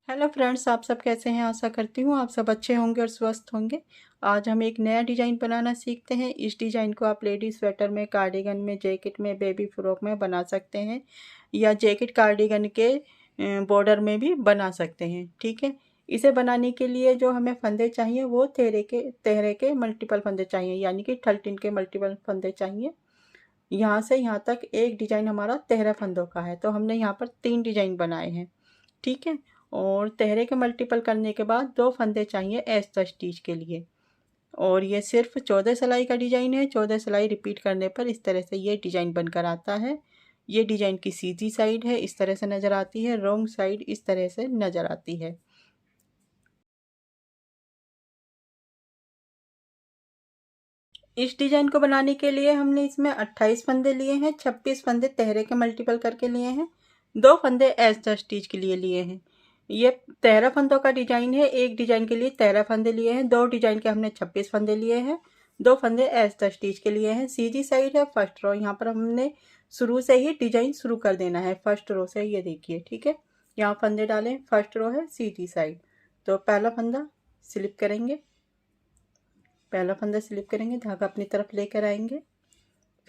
Hello friends, आप सब कैसे हैं। आशा करती हूँ आप सब अच्छे होंगे और स्वस्थ होंगे। आज हम एक नया डिज़ाइन बनाना सीखते हैं। इस डिज़ाइन को आप लेडी स्वेटर में, कार्डिगन में, जैकेट में, बेबी फ्रॉक में बना सकते हैं या जैकेट कार्डिगन के बॉर्डर में भी बना सकते हैं। ठीक है। इसे बनाने के लिए जो हमें फंदे चाहिए वो तेहरे के मल्टीपल फंदे चाहिए, यानी कि 13 के मल्टीपल फंदे चाहिए। यहाँ से यहाँ तक एक डिज़ाइन हमारा 13 फंदों का है, तो हमने यहाँ पर 3 डिज़ाइन बनाए हैं। ठीक है। और तेहरे के मल्टीपल करने के बाद 2 फंदे चाहिए एक्स्ट्रा स्टिच के लिए। और ये सिर्फ 14 सिलाई का डिज़ाइन है। 14 सिलाई रिपीट करने पर इस तरह से ये डिज़ाइन बनकर आता है। ये डिज़ाइन की सीधी साइड है, इस तरह से नज़र आती है। रॉन्ग साइड इस तरह से नज़र आती है। इस डिज़ाइन को बनाने के लिए हमने इसमें 28 फंदे लिए हैं। 26 फंदे तेहरे के मल्टीपल करके लिए हैं। 2 फंदे एक्स्ट्रा स्टिच के लिए लिए हैं। ये 13 फंदों का डिज़ाइन है। एक डिज़ाइन के लिए 13 फंदे लिए हैं। 2 डिज़ाइन के हमने 26 फंदे लिए हैं। 2 फंदे एक्स्ट्रा स्टिच के लिए हैं। सीधी साइड है फर्स्ट रो। यहाँ पर हमने शुरू से ही डिज़ाइन शुरू कर देना है फर्स्ट रो से। ये देखिए, ठीक है। यहाँ फंदे डालें, फर्स्ट रो है सीधी साइड। तो पहला फंदा स्लिप करेंगे। पहला फंदा स्लिप करेंगे, धागा अपनी तरफ लेकर आएंगे।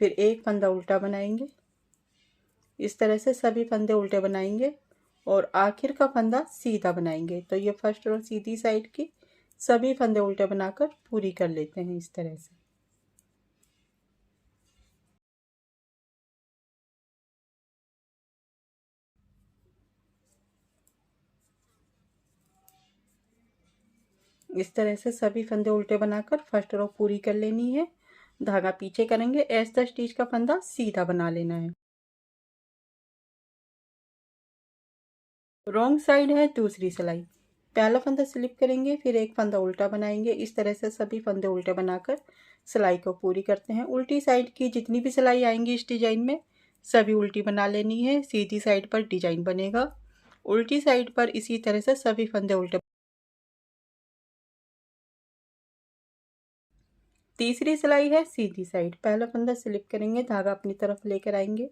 फिर एक फंदा उल्टा बनाएंगे। इस तरह से सभी फंदे उल्टे बनाएंगे और आखिर का फंदा सीधा बनाएंगे। तो ये फर्स्ट रो सीधी साइड की सभी फंदे उल्टे बनाकर पूरी कर लेते हैं इस तरह से। इस तरह से सभी फंदे उल्टे बनाकर फर्स्ट रो पूरी कर लेनी है। धागा पीछे करेंगे, एक्स्ट्रा स्टिच का फंदा सीधा बना लेना है। रॉन्ग साइड है दूसरी सिलाई। पहला फंदा स्लिप करेंगे, फिर एक फंदा उल्टा बनाएंगे। इस तरह से सभी फंदे उल्टे बनाकर सिलाई को पूरी करते हैं। उल्टी साइड की जितनी भी सिलाई आएंगी इस डिजाइन में सभी उल्टी बना लेनी है। सीधी साइड पर डिजाइन बनेगा। उल्टी साइड पर इसी तरह से सभी फंदे उल्टे। तीसरी सिलाई है सीधी साइड। पहला फंदा स्लिप करेंगे, धागा अपनी तरफ लेकर आएंगे।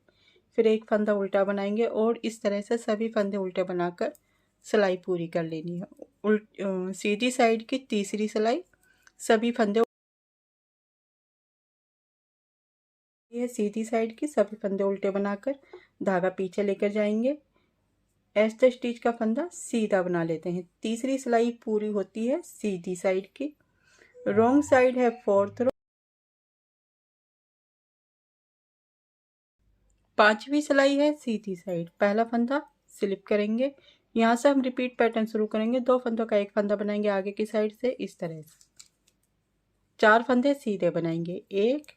फिर एक फंदा उल्टा बनाएंगे और इस तरह से सभी फंदे उल्टे बनाकर सिलाई पूरी कर लेनी है। सीधी साइड की तीसरी सिलाई, सभी फंदे, ये सीधी साइड की सभी फंदे उल्टे बनाकर धागा पीछे लेकर जाएंगे। एक्स्ट्रा स्टिच का फंदा सीधा बना लेते हैं। तीसरी सिलाई पूरी होती है सीधी साइड की। रॉन्ग साइड है फोर्थ रो। पांचवी सिलाई है सीधी साइड। पहला फंदा स्लिप करेंगे, यहाँ से हम रिपीट पैटर्न शुरू करेंगे। 2 फंदों का एक फंदा बनाएंगे आगे की साइड से इस तरह से। 4 फंदे सीधे बनाएंगे, 1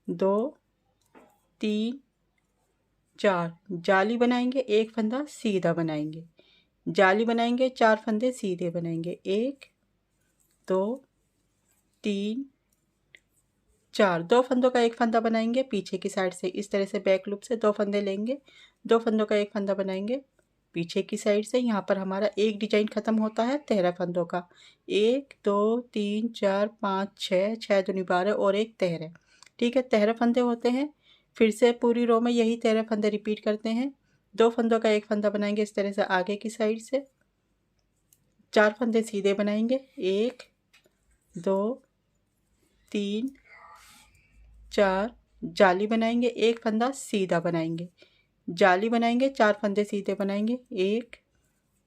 2 3 4। जाली बनाएंगे, एक फंदा सीधा बनाएंगे। जाली बनाएंगे, 4 फंदे सीधे बनाएंगे, 1 2 3 4। 2 फंदों का एक फंदा बनाएंगे पीछे की साइड से इस तरह से। बैक लूप से 2 फंदे लेंगे, 2 फंदों का एक फंदा बनाएंगे पीछे की साइड से। यहाँ पर हमारा एक डिजाइन खत्म होता है 13 फंदों का। 1 2 3 4 5 6, 6 दूनी 12 और एक 13। ठीक है, 13 फंदे होते हैं। फिर से पूरी रो में यही 13 फंदे रिपीट करते हैं। 2 फंदों का एक फंदा बनाएंगे इस तरह से आगे की साइड से। 4 फंदे सीधे बनाएंगे, 1 2 3 4। जाली बनाएंगे, एक फंदा सीधा बनाएंगे। जाली बनाएंगे, 4 फंदे सीधे बनाएंगे, 1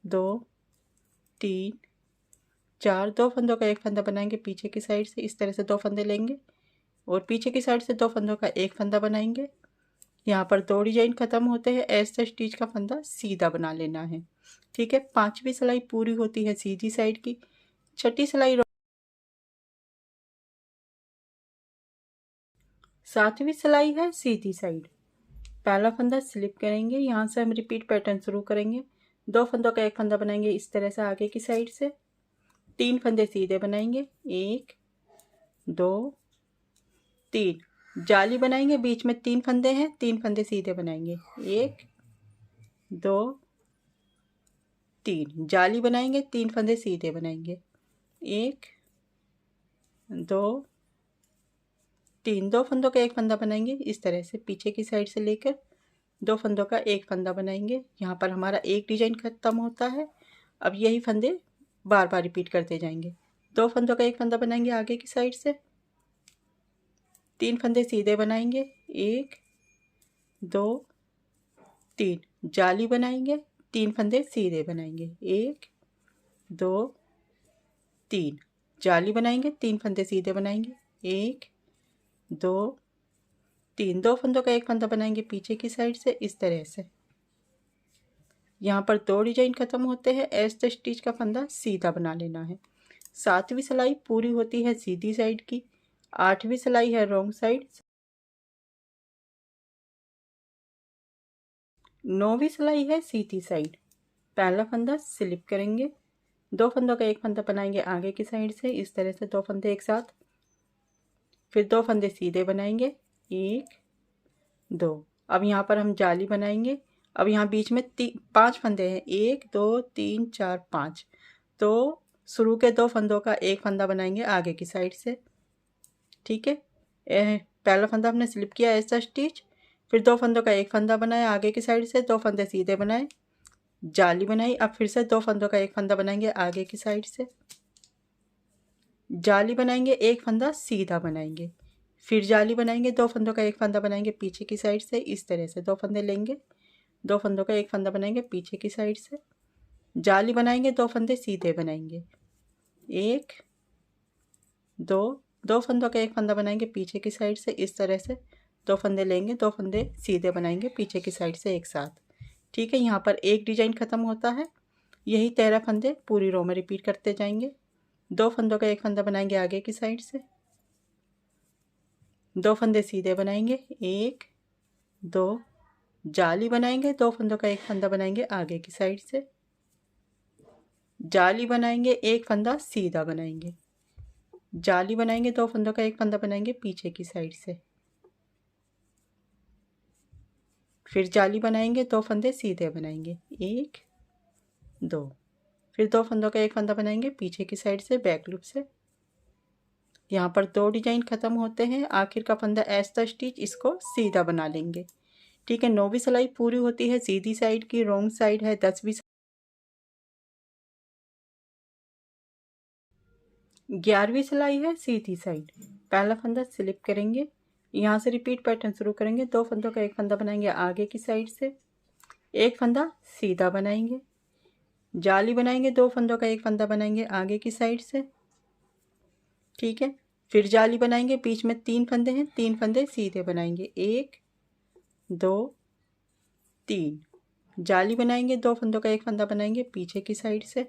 2 3 4। 2 फंदों का एक फंदा बनाएंगे पीछे की साइड से इस तरह से। 2 फंदे लेंगे और पीछे की साइड से 2 फंदों का एक फंदा बनाएंगे। यहाँ पर 2 डिजाइन खत्म होते हैं। ऐसे स्टिच का फंदा सीधा बना लेना है। ठीक है, पांचवी सिलाई पूरी होती है सीधी साइड की। छठी सिलाई, सातवीं सिलाई है सीधी साइड। पहला फंदा स्लिप करेंगे, यहाँ से हम रिपीट पैटर्न शुरू करेंगे। 2 फंदों का एक फंदा बनाएंगे इस तरह से आगे की साइड से। 3 फंदे सीधे बनाएंगे, 1 2 3। जाली बनाएंगे, बीच में 3 फंदे हैं, 3 फंदे सीधे बनाएंगे, 1 2 3। जाली बनाएंगे, 3 फंदे सीधे बनाएंगे, 1 2 3। 2 फंदों का एक फंदा बनाएंगे इस तरह से पीछे की साइड से लेकर। 2 फंदों का एक फंदा बनाएंगे। यहाँ पर हमारा एक डिजाइन खत्म होता है अब यही फंदे बार बार रिपीट करते जाएंगे। 2 फंदों का एक फंदा बनाएंगे आगे की साइड से, 3 फंदे सीधे बनाएंगे, 1 2 3, जाली बनाएंगे, 3 फंदे सीधे बनाएंगे, 1 2 3, जाली बनाएंगे, 3 फंदे सीधे बनाएंगे, 1 2 3, 2 फंदों का एक फंदा बनाएंगे पीछे की साइड से इस तरह से। यहाँ पर 2 डिजाइन खत्म होते हैं, एज द स्टिच का फंदा सीधा बना लेना है। 7वीं सिलाई पूरी होती है सीधी साइड की, 8वीं सिलाई है रॉन्ग साइड, 9वीं सिलाई है सीधी साइड। पहला फंदा स्लिप करेंगे, 2 फंदों का एक फंदा बनाएंगे आगे की साइड से इस तरह से, 2 फंदे एक साथ, फिर 2 फंदे सीधे बनाएंगे, 1 2। अब यहाँ पर हम जाली बनाएंगे। अब यहाँ बीच में 5 फंदे हैं, 1 2 3 4 5, तो शुरू के 2 फंदों का एक फंदा बनाएंगे आगे की साइड से, ठीक है। पहला फंदा हमने स्लिप किया ऐसा स्टिच, फिर 2 फंदों का एक फंदा बनाया आगे की साइड से, 2 फंदे सीधे बनाए, जाली बनाई। अब फिर से 2 फंदों का एक फंदा बनाएंगे आगे की साइड से, जाली बनाएंगे, एक फंदा सीधा बनाएंगे, फिर जाली बनाएंगे, 2 फंदों का एक फंदा बनाएंगे पीछे की साइड से इस तरह से, 2 फंदे लेंगे, 2 फंदों का एक फंदा बनाएंगे पीछे की साइड से, जाली बनाएंगे, 2 फंदे सीधे बनाएंगे, 1 2, 2 फंदों का एक फंदा बनाएंगे पीछे की साइड से इस तरह से, 2 फंदे लेंगे, 2 फंदे सीधे बनाएंगे पीछे की साइड से एक साथ, ठीक है। यहाँ पर एक डिजाइन खत्म होता है, यही 13 फंदे पूरी रो में रिपीट करते जाएंगे। 2 फंदों का एक फंदा बनाएंगे आगे की साइड से, 2 फंदे सीधे बनाएंगे, 1 2, जाली बनाएंगे, 2 फंदों का एक फंदा बनाएंगे आगे की साइड से, जाली बनाएंगे, एक फंदा सीधा बनाएंगे, जाली बनाएंगे, 2 फंदों का एक फंदा बनाएंगे पीछे की साइड से, फिर जाली बनाएंगे, 2 फंदे सीधे बनाएंगे, 1 2, फिर 2 फंदों का एक फंदा बनाएंगे पीछे की साइड से बैक लूप से। यहाँ पर 2 डिजाइन खत्म होते हैं, आखिर का फंदा एज द स्टिच इसको सीधा बना लेंगे, ठीक है। 9वीं सिलाई पूरी होती है सीधी साइड की, रॉन्ग साइड है 10वीं। 11वीं सिलाई है सीधी साइड। पहला फंदा स्लिप करेंगे, यहाँ से रिपीट पैटर्न शुरू करेंगे। 2 फंदों का एक फंदा बनाएंगे आगे की साइड से, एक फंदा सीधा बनाएंगे, जाली बनाएंगे, 2 फंदों का एक फंदा बनाएंगे आगे की साइड से, ठीक है। फिर जाली बनाएंगे, बीच में 3 फंदे हैं, 3 फंदे सीधे बनाएंगे, 1 2 3, जाली बनाएंगे, 2 फंदों का एक फंदा बनाएंगे पीछे की साइड से,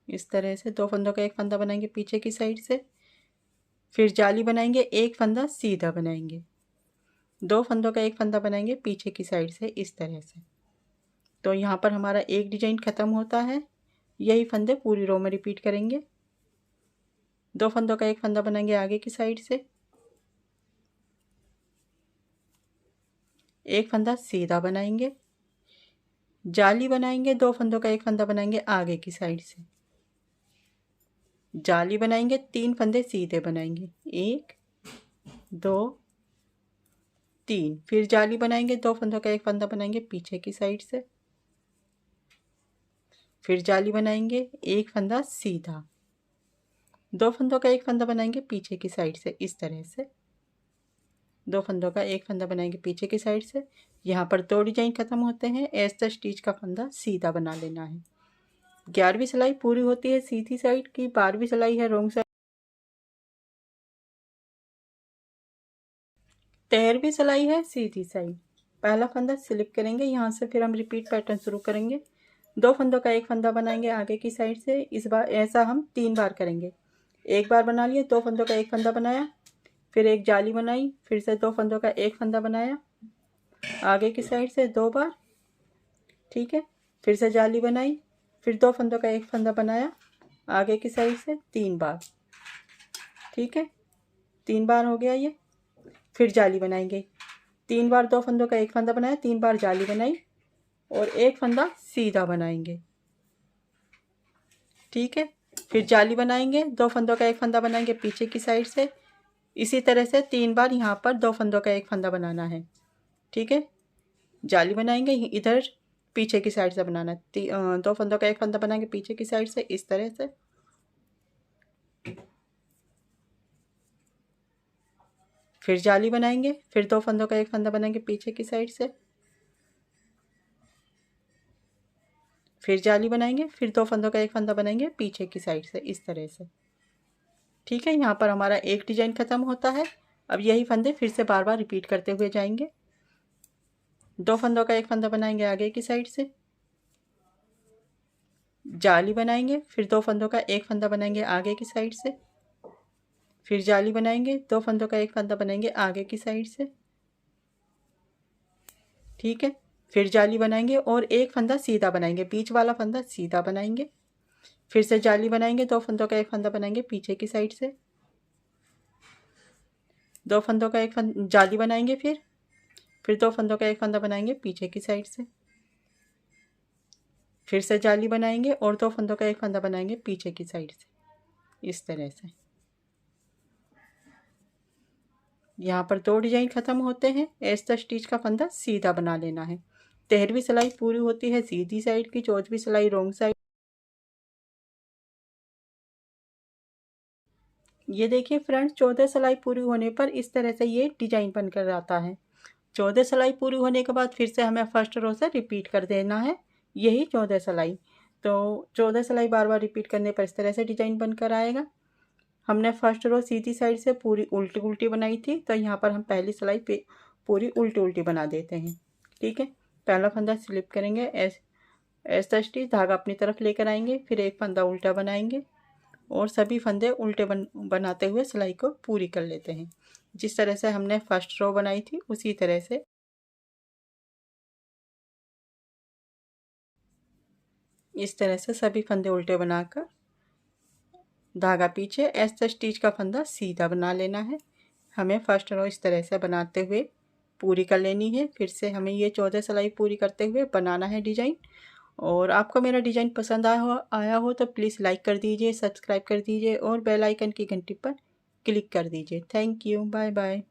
इस तरह से 2 फंदों का एक फंदा बनाएंगे पीछे की साइड से, फिर जाली बनाएंगे, एक फंदा सीधा बनाएंगे, 2 फंदों का एक फंदा बनाएंगे पीछे की साइड से इस तरह से। तो यहाँ पर हमारा एक डिजाइन खत्म होता है, यही फंदे पूरी रो में रिपीट करेंगे। 2 फंदों का एक फंदा बनाएंगे आगे की साइड से, एक फंदा सीधा बनाएंगे, जाली बनाएंगे, 2 फंदों का एक फंदा बनाएंगे आगे की साइड से, जाली बनाएंगे, 3 फंदे सीधे बनाएंगे, 1 2 3, फिर जाली बनाएंगे, 2 फंदों का एक फंदा बनाएंगे पीछे की साइड से, फिर जाली बनाएंगे, एक फंदा सीधा, 2 फंदों का एक फंदा बनाएंगे पीछे की साइड से इस तरह से, 2 फंदों का एक फंदा बनाएंगे पीछे की साइड से। यहाँ पर 2 डिजाइन खत्म होते हैं, एज द स्टिच का फंदा सीधा बना लेना है। 11वीं सिलाई पूरी होती है सीधी साइड की, 12वीं सिलाई है रॉन्ग साइड। 13वीं सिलाई है सीधी साइड। पहला फंदा स्लिप करेंगे, यहाँ से फिर हम रिपीट पैटर्न शुरू करेंगे। 2 फंदों का एक फंदा बनाएंगे आगे की साइड से, इस बार ऐसा हम 3 बार करेंगे। एक बार बना लिए, 2 फंदों का एक फंदा बनाया, फिर एक जाली बनाई, फिर से 2 फंदों का एक फंदा बनाया आगे की साइड से 2 बार, ठीक है। फिर से जाली बनाई, फिर 2 फंदों का एक फंदा बनाया आगे की साइड से 3 बार, ठीक है। 3 बार हो गया ये। फिर जाली बनाएंगे, 3 बार 2 फंदों का एक फंदा बनाया, 3 बार जाली बनाई और एक फंदा सीधा बनाएंगे, ठीक है। फिर जाली बनाएंगे, 2 फंदों का एक फंदा बनाएंगे पीछे की साइड से, इसी तरह से 3 बार यहाँ पर 2 फंदों का एक फंदा बनाना है, ठीक है। जाली बनाएंगे, इधर पीछे की साइड से बनाना है। 2 फंदों का एक फंदा बनाएंगे पीछे की साइड से इस तरह से। फिर जाली बनाएंगे, फिर 2 फंदों का एक फंदा बनाएंगे पीछे की साइड से। फिर जाली बनाएंगे, फिर 2 फंदों का एक फंदा बनाएंगे पीछे की साइड से इस तरह से। ठीक है, यहाँ पर हमारा एक डिजाइन खत्म होता है। अब यही फंदे फिर से बार बार रिपीट करते हुए जाएंगे। 2 फंदों का एक फंदा बनाएंगे आगे की साइड से, जाली बनाएंगे, फिर 2 फंदों का एक फंदा बनाएंगे आगे की साइड से। फिर जाली बनाएंगे, 2 फंदों का एक फंदा बनाएंगे आगे की साइड से। ठीक है, फिर जाली बनाएंगे और एक फंदा सीधा बनाएंगे, बीच वाला फंदा सीधा बनाएंगे। फिर से जाली बनाएंगे, 2 फंदों का एक फंदा बनाएंगे पीछे की साइड से। 2 फंदों का एक जाली बनाएंगे, फिर 2 फंदों का एक फंदा बनाएंगे पीछे की साइड से। फिर से जाली बनाएंगे और 2 फंदों का एक फंदा बनाएंगे पीछे की साइड से इस तरह से। यहाँ पर 2 डिजाइन खत्म होते हैं। ऐसा स्टिच का फंदा सीधा बना लेना है। 13वीं सिलाई पूरी होती है सीधी साइड की, 14वीं सिलाई रॉन्ग साइड। ये देखिए फ्रेंड्स, 14 सिलाई पूरी होने पर इस तरह से ये डिजाइन बनकर आता है। 14 सिलाई पूरी होने के बाद फिर से हमें फर्स्ट रो से रिपीट कर देना है, यही 14 सिलाई। तो 14 सिलाई बार बार रिपीट करने पर इस तरह से डिजाइन बनकर आएगा। हमने फर्स्ट रो सीधी साइड से पूरी उल्टी उल्टी बनाई थी, तो यहाँ पर हम पहली सिलाई पे पूरी उल्टी उल्टी बना देते हैं। ठीक है, पहला फंदा स्लिप करेंगे, ऐसा स्टिच धागा अपनी तरफ लेकर आएंगे, फिर एक फंदा उल्टा बनाएंगे और सभी फंदे उल्टे बनाते हुए सिलाई को पूरी कर लेते हैं। जिस तरह से हमने फर्स्ट रो बनाई थी उसी तरह से इस तरह से सभी फंदे उल्टे बनाकर धागा पीछे, ऐसा स्टिच का फंदा सीधा बना लेना है। हमें फर्स्ट रो इस तरह से बनाते हुए पूरी कर लेनी है। फिर से हमें ये 14 सिलाई पूरी करते हुए बनाना है डिजाइन। और आपको मेरा डिजाइन पसंद आया हो तो प्लीज़ लाइक कर दीजिए, सब्सक्राइब कर दीजिए और बेल आइकन की घंटी पर क्लिक कर दीजिए। Thank you, bye bye.